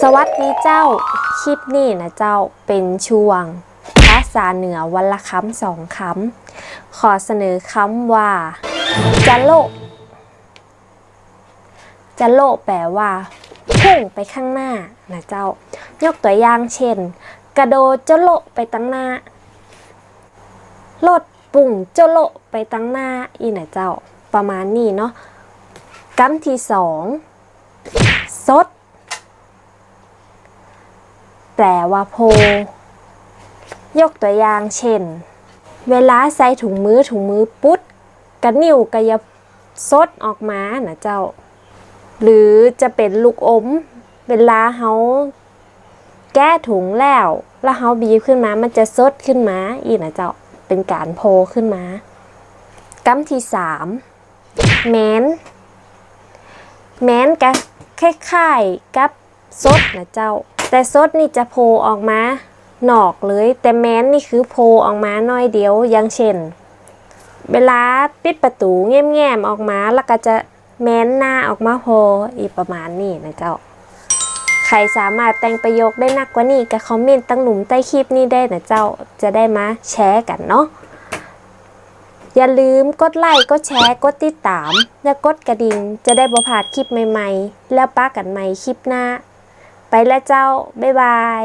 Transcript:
สวัสดีเจ้าคลิปนี้นะเจ้าเป็นช่วงภาษาเหนือวันละคำสองคำขอเสนอคำว่าจะโลจะโลแปลว่าพุ่งไปข้างหน้านะเจ้ายกตัวอย่างเช่นกระโดดจะโลไปตั้งหน้ารถปุ่งจะโลไปตั้งหน้าอีนะเจ้าประมาณนี้เนาะคำที่สองซดแปลว่าโพยกตัวอย่างเช่นเวลาใส่ถุงมือปุ๊ดกระนิ้วกระยซดออกมานะเจ้าหรือจะเป็นลูกอมเวลาเฮาแก้ถุงแล้วเฮาบีบขึ้นมามันจะซดขึ้นมาอีกนะเจ้าเป็นการโพขึ้นมาคำที่สามแม้นกับคล้ายๆกับซดนะเจ้าแต่ซดนี่จะโผล่ออกมาหนอกเลยแต่แม้นนี่คือโผล่ออกมาน้อยเดียวอย่างเช่นเวลาปิดประตูแง้มๆออกมาแล้วก็จะแม้นหน้าออกมาโผล่อีกประมาณนี้นะเจ้าใครสามารถแต่งประโยคได้นักกว่านี้ก็คอมเมนต์ตั้งหลุมใต้คลิปนี้ได้นะเจ้าจะได้มาแชร์กันเนาะอย่าลืมกดไลค์กดแชร์กดติดตามและกดกระดิ่งจะได้บ่พลาดคลิปใหม่ๆแล้วป้ากันใหม่คลิปหน้าไปแล้วเจ้าบ๊ายบาย